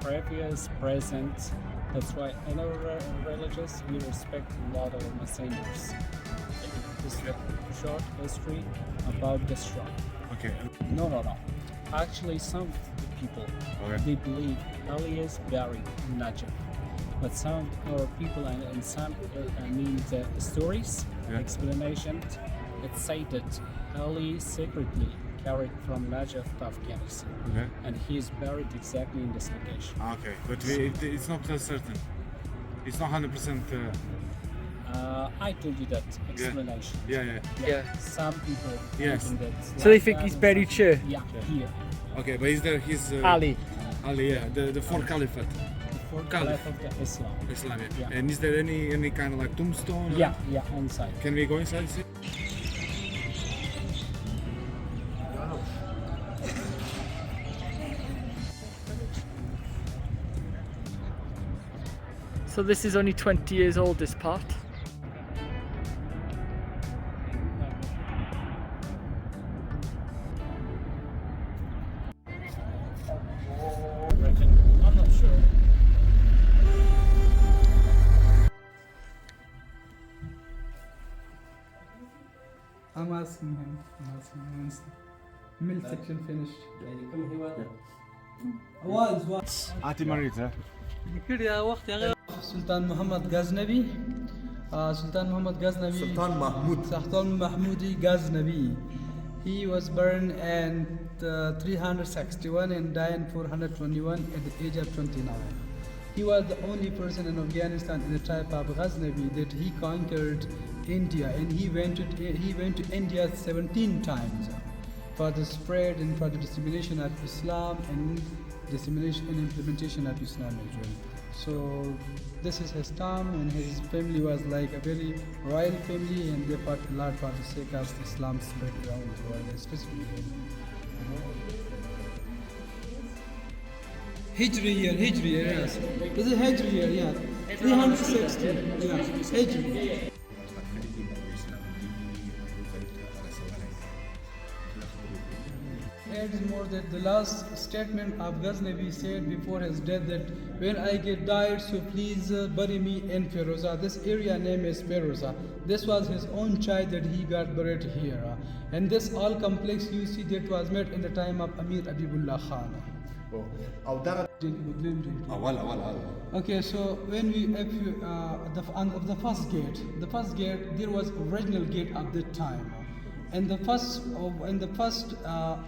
Previous, present. That's why in our religions we respect a lot of messengers. This is a short history about this shrine. Okay. No. Actually, some people they believe Ali is buried in Najaf, but some of our people and some the stories, explanations, it say that Ali secretly carried from Najaf to Afghanistan, and he is buried exactly in this location. Okay, but it's not certain. It's not 100%. I told you that explanation. Yeah. Some people think that. So they think he's buried here? Yeah, here. Okay, but is there his Ali. Ali, yeah, the fourth caliphate. The fourth caliph of the Islam. Islam, yeah. Yeah. And is there any kind of like tombstone? Yeah, inside. Can we go inside and see? So this is only 20 years old, this part. I'm not sure. I'm asking him once the milk section finished. Was Ati Marita. Sultan Muhammad Ghaznavi. Sultan Mahmudi Ghaznavi. He was born in 361 and died in 421 at the age of 29. He was the only person in Afghanistan in the tribe of Ghaznavi that he conquered India, and he went to India 17 times for the spread and for the dissemination of Islam and dissemination and implementation of Islam as well. So this is his time, and his family was like a very royal family, and they fought a lot for the sake of Islam spread around the world, especially Hijri year, yes. This is Hijri year, yeah. 360, yeah. Hijri. adds more that the last statement of Ghaznavi said before his death that when I get died, so please bury me in Firoza. This area name is Firoza. This was his own child that he got buried here. And this all complex you see that was made in the time of Amir Abibullah Khan. Okay, so when we the first gate there was original gate of that time. And the first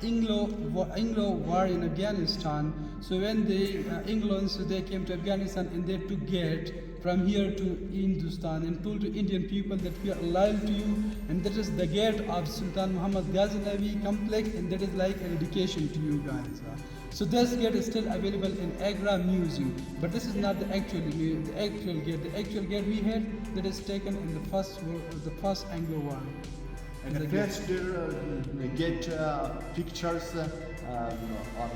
Anglo war in Afghanistan, so when the Anglos they came to Afghanistan and they took gate from here to Hindustan and told to Indian people that we are loyal to you, and that is the gate of Sultan Muhammad Ghaznavi complex, and that is like an education to you guys. So this gate is still available in Agra Museum, but this is not the actual gate. The actual gate we had that is taken in the first Anglo war. And the first get pictures on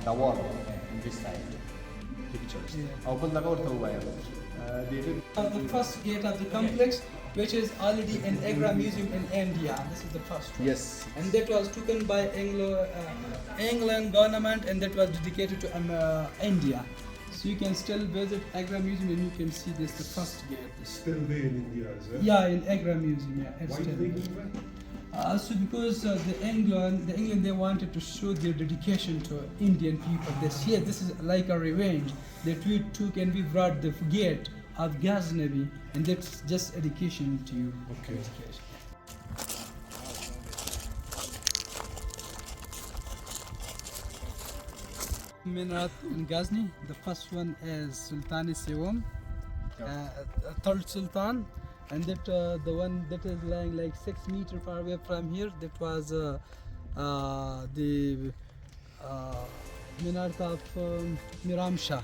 the wall on this side. Pictures. The first gate of the complex, which is already in Agra Museum in India. This is the first one. Yes. And that was taken by England government, and that was dedicated to India. So you can still visit Agra Museum and you can see this, the first gate. It's still there in India, is it? Yeah, in Agra Museum. Yeah, it's Why still did they there. move it? So because the England they wanted to show their dedication to Indian people. This is like a revenge that we took and we brought the gate of Ghaznavi, and that's just education to you. Okay. Education. Minaret in Ghazni. The first one is Sultan Sewam, third Sultan. And that the one that is lying like 6 meters far away from here, that was the minaret of Miram Shah.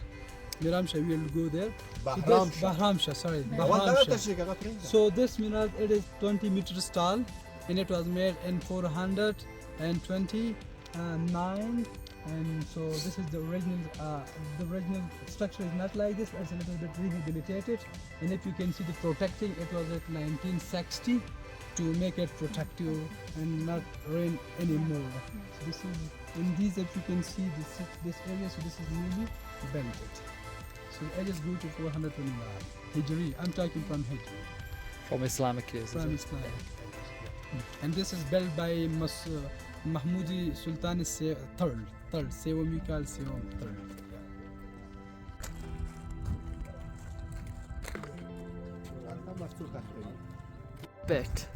Miram Shah, we will go there. Bahram Shah, sorry. Bahram Shah. So this minaret, it is 20 meters tall, and it was made in 429. And so this is the original structure is not like this, it's a little bit rehabilitated. And if you can see the protecting, it was at 1960 to make it protective and not rain anymore. So this is, in these, if you can see this area, so this is newly built. So I just go to 429 Hijri. I'm talking from Hijri. From Islamic years. From Islamic. And this is built by Mahmudi Sultan third, Sewam, we call Sewam third. Bit.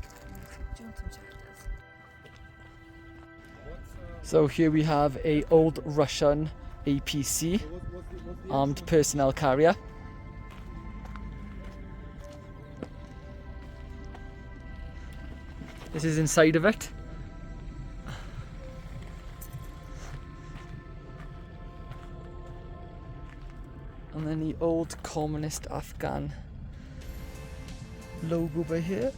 So here we have a old Russian APC, armed personnel carrier. This is inside of it. And then the old communist Afghan logo by here.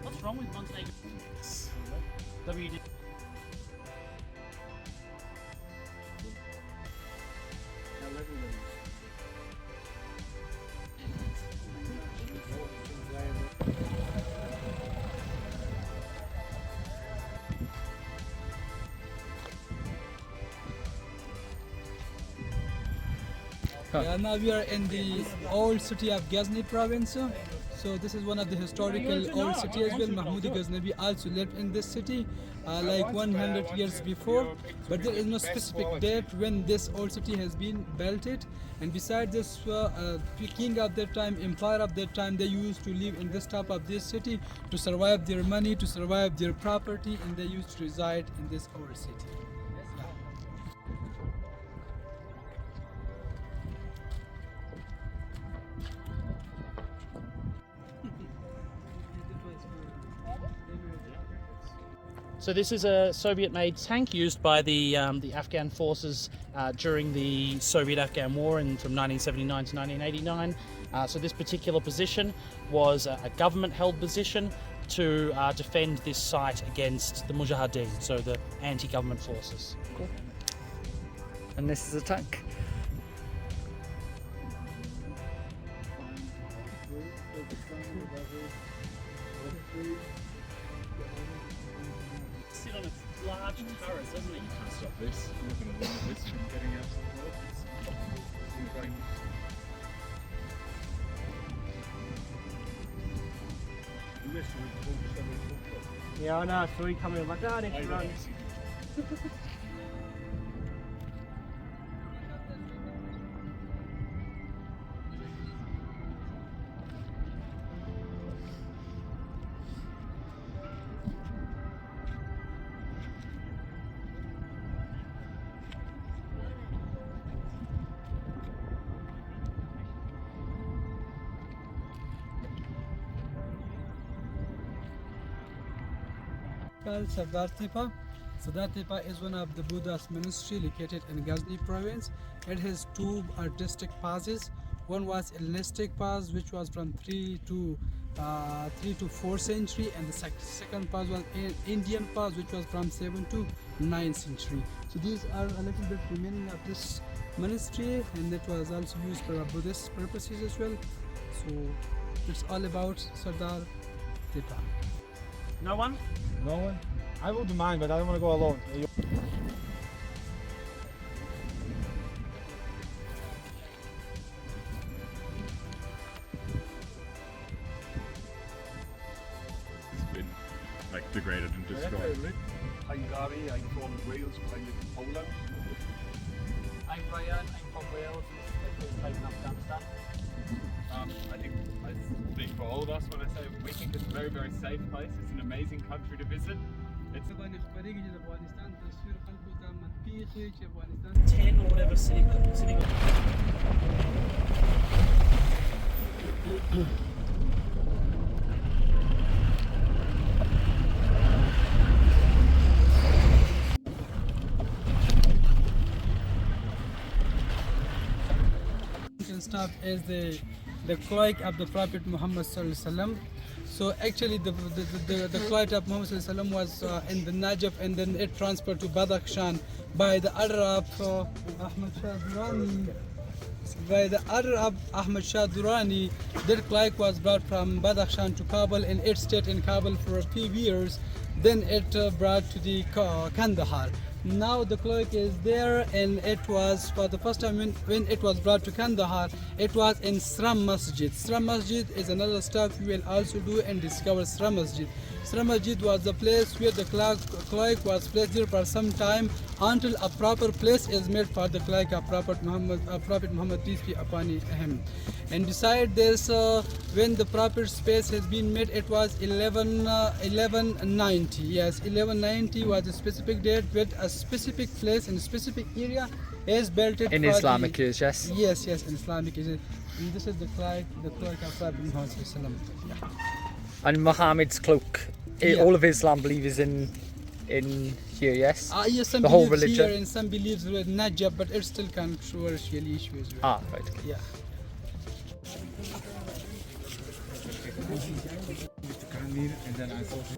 What's wrong with Montenegro? WD. Now we are in the old city of Ghazni province. So this is one of the historical old city as well. Mahmudi Ghaznavi also lived in this city like 100 years before, but there is no specific date when this old city has been built. And besides this, king of that time, empire of that time, they used to live in this top of this city to survive their money, to survive their property, and they used to reside in this old city. So this is a Soviet-made tank used by the Afghan forces during the Soviet-Afghan War from 1979 to 1989. So this particular position was a government-held position to defend this site against the Mujahideen, so the anti-government forces. Cool. And this is a tank. Sit on a large turret, doesn't it? You can't stop This, you're not going to limit this from getting out to the world. It's great. Yeah, I know. So he come in like, oh, next run. Called Sardar Tepa. Sardar Tepa is one of the Buddha's monastery located in Ghazni province. It has two artistic passes. One was Hellenistic pass, which was from 3 to 4th century, and the second pass was Indian pass, which was from 7th to 9th century. So these are a little bit remaining of this monastery, and it was also used for Buddhist purposes as well. So it's all about Sardar Tepa. No one? No one? I wouldn't mind, but I don't want to go alone. It's been like degraded and destroyed. I'm Gary, I'm from Wales, but I live in Poland. I'm Ryan, I'm from Wales. This is my first time in Afghanistan. I think I speak for all of us when I say we think it's a very, very safe place. It's an amazing country to visit. It's 10 or whatever sitting on. Stuff is the cloak of the Prophet Muhammad Sallallahu Alaihi Wasallam. So actually the cloak of Muhammad Sallallahu Alaihi Wasallam was in the Najaf, and then it transferred to Badakhshan by the order of Ahmad Shah Durrani. By the order of Ahmad Shah Durrani, that cloak was brought from Badakhshan to Kabul, and it stayed in Kabul for a few years. Then it brought to the Kandahar. Now the cloak is there, and it was for the first time when it was brought to Kandahar, it was in Sram Masjid. Sram Masjid is another stop you will also do and discover Sram Masjid. Sram Masjid was the place where the cloak was placed there for some time until a proper place is made for the cloak of Prophet Muhammad, peace be upon him. And beside this, when the Prophet's space has been made, it was 1190. Yes, 1190 was a specific date with a specific place in a specific area is built In Islamic years, yes? Yes, yes, in Islamic years. And this is the cloak of Prophet Muhammad. Yeah. And Muhammad's cloak, all of Islam believers in here, yes? Yes, some the whole believes religion? here and some believes with Najaf, but it's still controversial issue as well. Ah, right. Okay. Yeah. And then I thought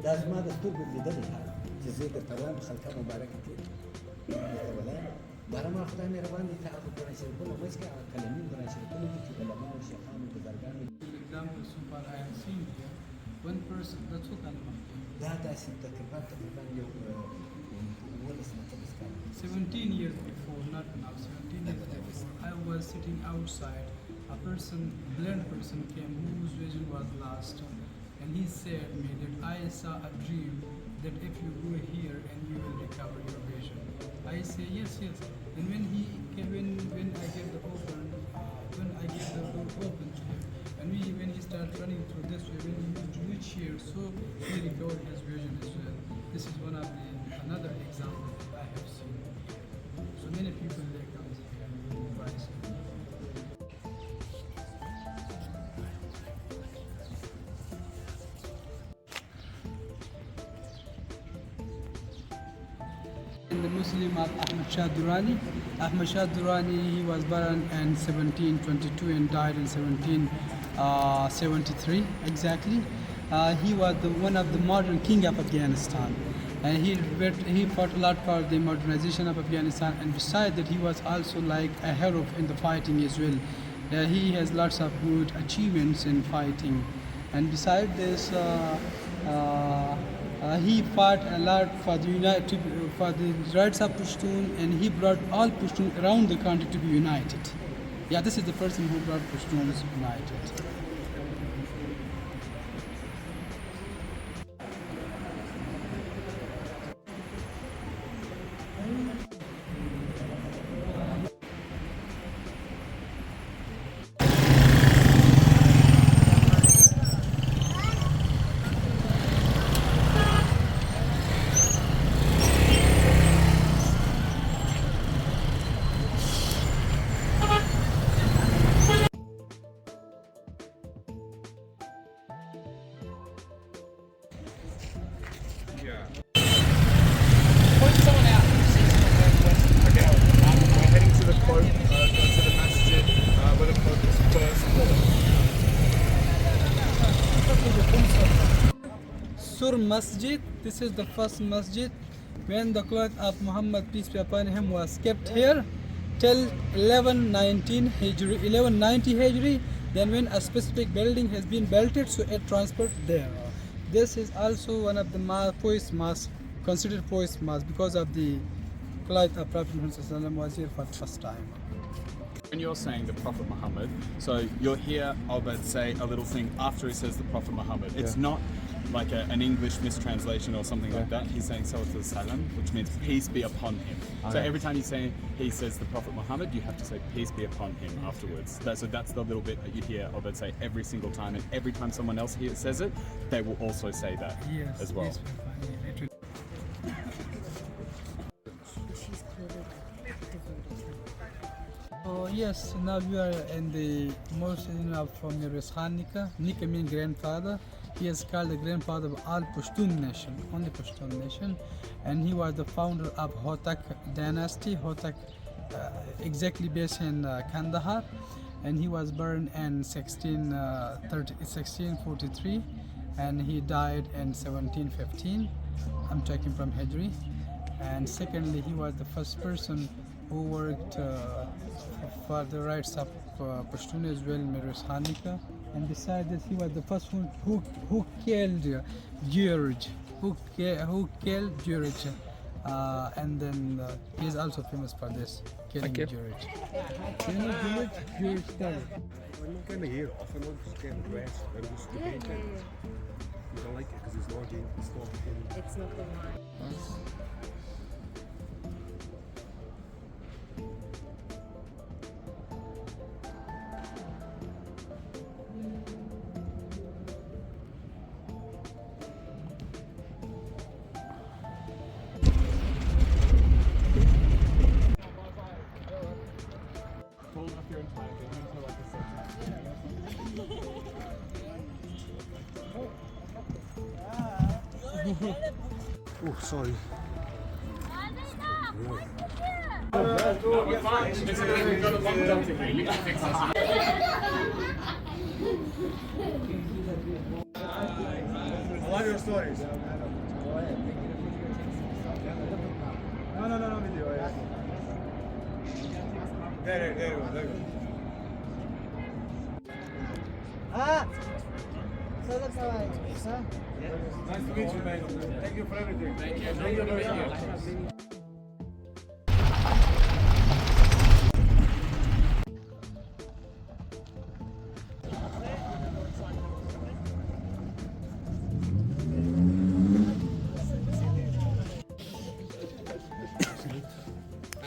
لازم هذا الدور اللي دلها جزيرة الطيران خلقها مباركة برا ما أخذ أمير باني تعرف براشير كله مش قاعد كلامين براشير كله بيجي كلامه وشيخان وبزرقان. Example, so far I have seen here, one person that's what ده تأسيب تقريبا يوم ولا اسمه تبسكان. 17 years before, not now, 17 years before, I was sitting outside. A person, blind person came whose vision was lost, and he said me that I saw a dream that if you go here and you will recover your vision. I say yes, yes. And when he came, when I gave the door open to him, and when he started running through this way, when he used to reach here, so he recovered his vision as well. This is another example I have seen. So many people they come here and advise. and the Muslim of Ahmad Shah Durrani. Ahmad Shah Durrani, he was born in 1722 and died in 1773 exactly. He was one of the modern king of Afghanistan, and he fought a lot for the modernization of Afghanistan, and besides that he was also like a hero in the fighting as well. He has lots of good achievements in fighting, and besides this he fought a lot for the rights of Pashtun, and he brought all Pashtun around the country to be united. Yeah, this is the person who brought Pashtuns united. We're heading to the COVE, to the masjid, where the COVE was first built. Sur Masjid, this is the first masjid when the cloth of Muhammad, peace be upon him, was kept here till 1190 Hijri. Then when a specific building has been built, so it transferred there. This is also one of the poist mosque, considered poist mosque, because of the cloth of Prophet Muhammad was here for the first time. When you're saying the Prophet Muhammad, so you'll hear Albert say a little thing after he says the Prophet Muhammad. It's not like an English mistranslation or something like that. He's saying Salatu Salam, which means peace be upon him. So every time he says the Prophet Muhammad, you have to say peace be upon him afterwards. So that's the little bit that you hear Albert say every single time, and every time someone else here says it, they will also say that as well. Yes, oh yes, now we are in the Muslim from Nika. Nika means grandfather. He is called the grandfather of all Pashtun nation, only Pashtun nation, and he was the founder of Hotak dynasty. Hotak exactly based in Kandahar, and he was born in 1643, and he died in 1715. I'm talking from Hijri. And secondly, he was the first person who worked for the rights of Pashtun as well, Nika. And besides this, he was the first one who killed George, and then he is also famous for this, killing George. You know George died. I'm not going to hear off, I'm just getting dressed. I'm just debating. You don't like it because it's not again. It's not the one. Oh, sorry. We're fine. We've got a long jump here. You can fix us. I love your stories. No, video. There you go. Nice to meet you, man. Thank you for everything. Thank you very much.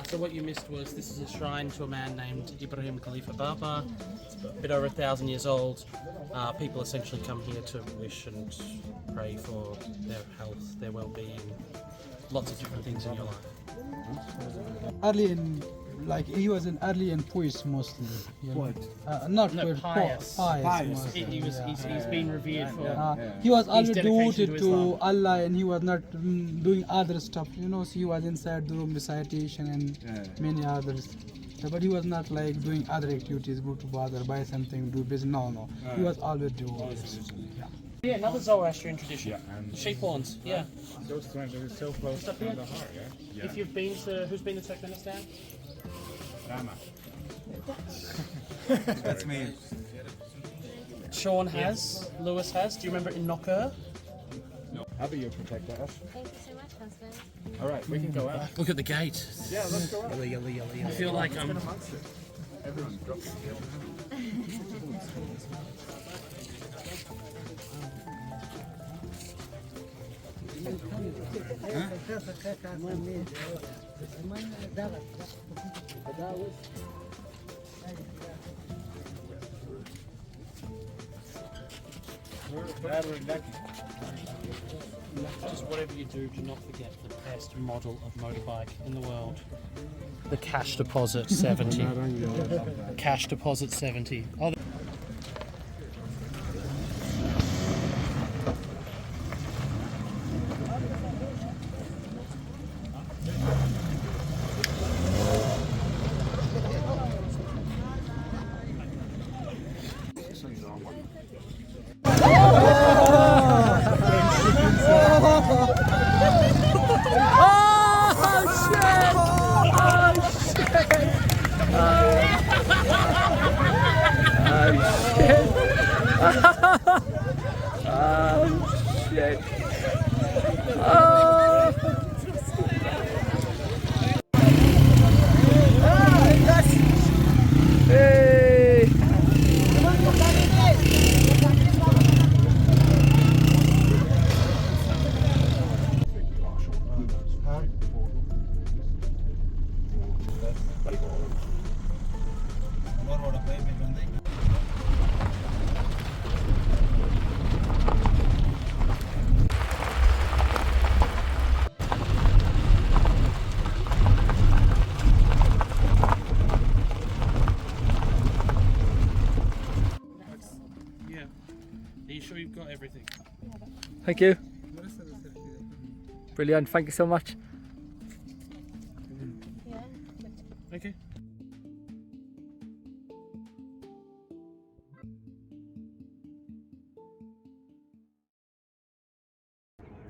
So what you missed was this is a shrine to a man named Ibrahim Khalifa Baba. It's a bit over 1,000 years old. People essentially come here to wish and pray for their health, their well-being, lots of different things in your life. Early in like he was an early and poet mostly. You know. Poet? Not No, poet, pious. pious. He mostly, was, yeah. he's been revered for. He was his always dedication devoted to to Islam. Allah, and he was not doing other stuff. You know, so he was inside the room recitation and many others. But he was not like doing other activities, go to bother, buy something, do business. No. He was always devoted. Yeah. Yeah, another Zoroastrian tradition. Yeah, and Sheep horns. Yeah. those things are so close to Stuff here. the heart, yeah? If you've been to, who's been to Turkmenistan? Rama. That's me. Sean has. Lewis has. Do you remember in Knocker? No. How about you protect us? Thank you so much, husband. All right, we can go out. Look at the gate. Yeah, let's go out. I feel like I'm. Everyone's dropping. Just whatever you do not forget the best model of motorbike in the world. The cash deposit 70. Cash deposit 70. Oh, yeah. Are you sure you've got everything? Thank you. Brilliant, thank you so much. Okay.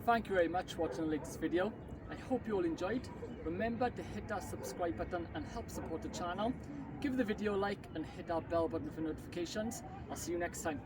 Thank you very much for watching the latest video. I hope you all enjoyed. Remember to hit that subscribe button and help support the channel. Give the video a like and hit that bell button for notifications. I'll see you next time.